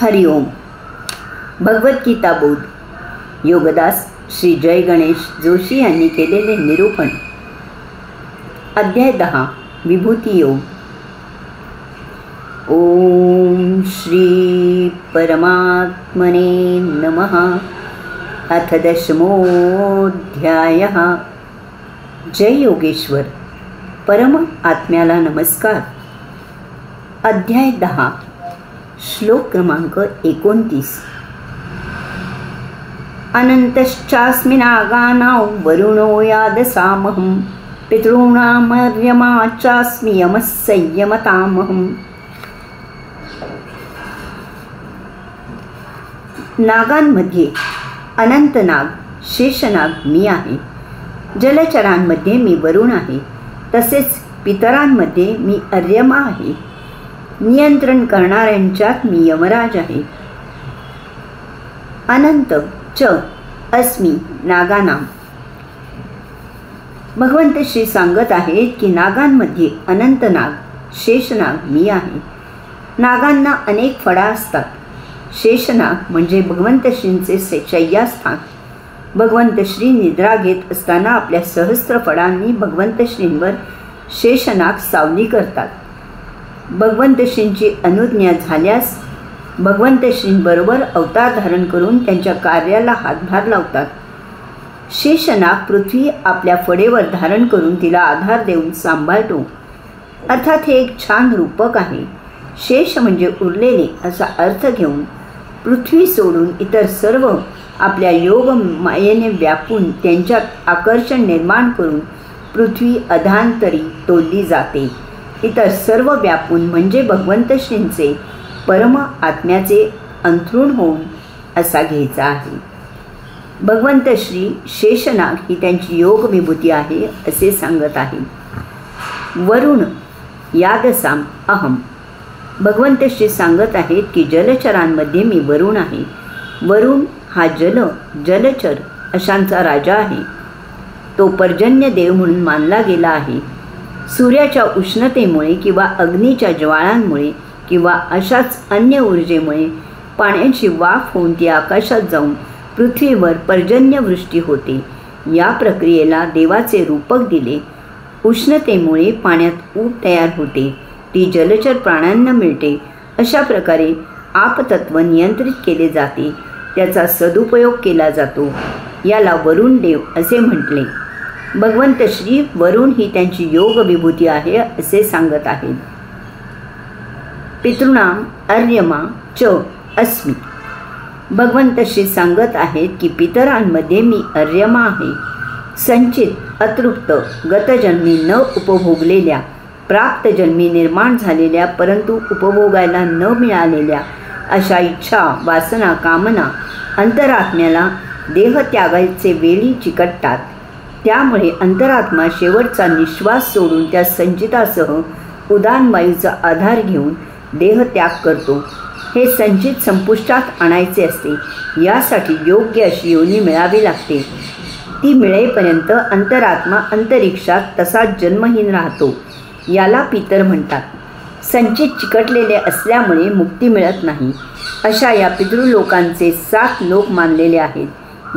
हरि ओम. भगवद्गीता बोध. योगदास श्री जय गणेश जोशी यांनी केलेले निरूपण. अध्याय 10. विभूती योग. ओम श्री परमात्मने नमः. अथ 10मोऽध्यायः. जय योगेश्वर. परम आत्म्याला नमस्कार. अध्याय 10. श्लोक क्रमांक 29. अनंतश्चास्मि नागानां वरुणो यादसामहं पितॄणामर्यमा चास्मि यमः संयमतामहम्. नागांमध्ये अनंतनाग शेषनाग मी आहे. जलचरांमध्ये मी वरुण आहे. तसेच पितरांमध्ये मी अर्यमा आहे. नियंत्रण करणाऱ्यांच्यात मी यमराज आहे. अनंत च अस्मि नागानां. भगवंत श्री सांगत आहेत की नागांमध्ये अनंतनाग शेषनाग मी आहे. नागांना अनेक फळा असतात. शेषनाग म्हणजे भगवंत श्रींचे शय्यास्थान. भगवंत श्री निद्रा घेत असताना आपल्या सहस्त्र फळांनी भगवंत श्रींवर शेषनाग सावली करतात. भगवंत श्रींची अनुज्ञा झाल्यास भगवंत श्रींबरोबर अवतार धारण करून त्यांच्या कार्याला हातभार लावतात. शेषनाग पृथ्वी आपल्या फडेवर धारण करून तिला आधार देऊन सांभाळतो. अर्थात हे एक छान रूपक आहे. शेष म्हणजे उरलेले असा अर्थ घेऊन पृथ्वी सोडून इतर सर्व आपल्या योग मायेने व्यापून त्यांच्यात आकर्षण निर्माण करून पृथ्वी अधांतरी तोडली जाते. इतर सर्व व्यापून म्हणजे भगवंत श्रींचे परम आत्म्याचे अंथरूण होऊन असा घ्यायचा आहे. भगवंत श्री शेषनाग ही त्यांची योग विभूती आहे असे सांगत आहे. वरुण यादसाम अहम. भगवंत श्री सांगत आहेत की जलचरांमध्ये मी वरुण आहे. वरुण हा जलचर अशांचा राजा आहे. तो पर्जन्य देव म्हणून मानला गेला आहे. सूर्याच्या उष्णतेमुळे किंवा अग्नीच्या ज्वाळांमुळे किंवा अशाच अन्य ऊर्जेमुळे पाण्याची वाफ होऊन ती आकाशात जाऊन पृथ्वीवर पर्जन्यवृष्टी होते. या प्रक्रियेला देवाचे रूपक दिले. उष्णतेमुळे पाण्यात ऊब तयार होते. ती जलचर प्राण्यांना मिळते. अशा प्रकारे आपतत्व नियंत्रित केले जाते. त्याचा सदुपयोग केला जातो. याला वरुण देव असे म्हटले. भगवंत श्री वरुण ही त्यांची योग विभूती आहे असे सांगत आहेत. पितॄणाम अर्यमा च अस्मि. भगवंत श्री सांगत आहेत की पितरांमध्ये मी अर्यमा आहे. संचित अतृप्त गतजन्मी न उपभोगलेल्या प्राप्तजन्मी निर्माण झालेल्या परंतु उपभोगायला न मिळालेल्या अशा इच्छा वासना कामना अंतरात्म्याला देहत्यागाचे वेळी चिकटतात. त्यामुळे अंतरात्मा शेवटचा निश्वास सोडून त्या संचितासह उदान वायूचा आधार घेऊन देहत्याग करतो. हे संचित संपुष्टात आणायचे असते. यासाठी योग्य अशी योनी मिळावी लागते. ती मिळेपर्यंत अंतरात्मा अंतरिक्षात तसाच जन्महीन राहतो. याला पितर म्हणतात. संचित चिकटलेले असल्यामुळे मुक्ती मिळत नाही. अशा या पितृलोकांचे 7 लोक मानलेले आहेत.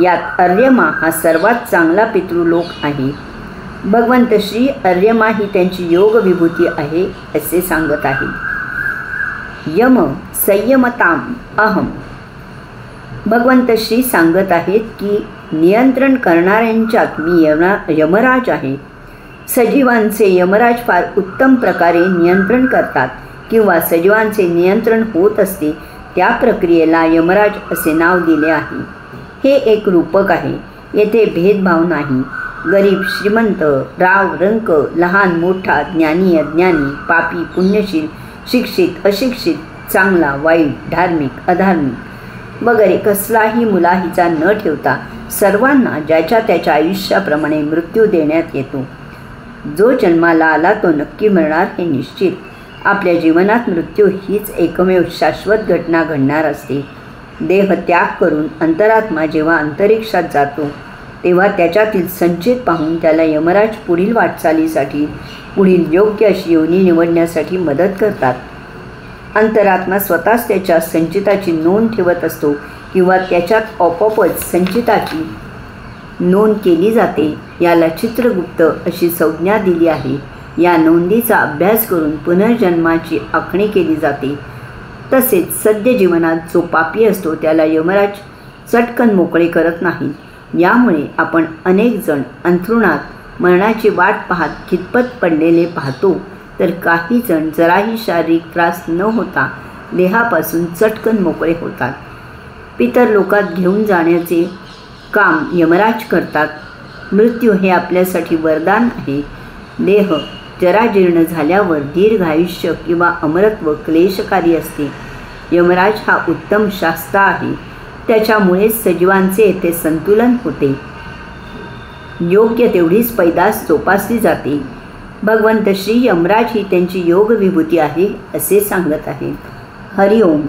यात अर्यमा हा सर्वात चांगला पितृलोक आहे. भगवंत श्री अर्यमा ही त्यांची योग विभूती आहे असे सांगत आहे. यम संयमताम अहम. भगवंत श्री सांगत आहेत की नियंत्रण करणाऱ्यांच्यात मी यमराज आहे. सजीवांचे यमराज फार उत्तम प्रकारे नियंत्रण करतात किंवा सजीवांचे नियंत्रण होत असते. त्या प्रक्रियेला यमराज असे नाव दिले आहे. हे एक रूपक आहे. येथे भेदभाव नाही. गरीब श्रीमंत राव रंक लहान मोठा ज्ञानी अज्ञानी पापी पुण्यशील शिक्षित अशिक्षित चांगला वाईट धार्मिक अधार्मिक वगैरे कसलाही मुलाहीचा न ठेवता सर्वांना ज्याच्या त्याच्या आयुष्याप्रमाणे मृत्यू देण्यात येतो. जो जन्माला आला तो नक्की मरणार हे निश्चित. आपल्या जीवनात मृत्यू हीच एकमेव शाश्वत घटना घडणार असते. देह त्याग करून अंतरात्मा जेव्हा अंतरिक्षात जातो तेव्हा त्याच्यातील संचित पाहून त्याला यमराज पुढील वाटचालीसाठी पुढील योग्य अशी योनी निवडण्यासाठी मदत करतात. अंतरात्मा स्वतःच त्याच्या संचिताची नोंद ठेवत असतो किंवा त्याच्यात आपोआपच संचिताची नोंद केली जाते. याला चित्रगुप्त अशी संज्ञा दिली आहे. या नोंदीचा अभ्यास करून पुनर्जन्माची आखणी केली जाते. तसेच सद्य जीवनात जो पापी असतो त्याला यमराज चटकन मोकळे करत नाही. यामुळे आपण अनेक जण अंथरुणात मरणाची वाट पाहत खितपत पडलेले पाहतो, तर काही जण जराही शारीरिक त्रास न होता देहापासून चटकन मोकळे होतात. पितर लोकात घेऊन जाण्याचे काम यमराज करतात. मृत्यू हे आपल्यासाठी वरदान आहे. देह जराजीर्ण झाल्यावर दीर्घायुष्य किंवा अमरत्व क्लेशकारी असते. यमराज हा उत्तम शास्ता आहे. त्याच्यामुळेच सजीवांचे येथे संतुलन होते. योग्य तेवढीच पैदास जोपासली जाते. भगवंत श्री यमराज ही त्यांची योग विभूती आहे असे सांगत आहे. हरिओम.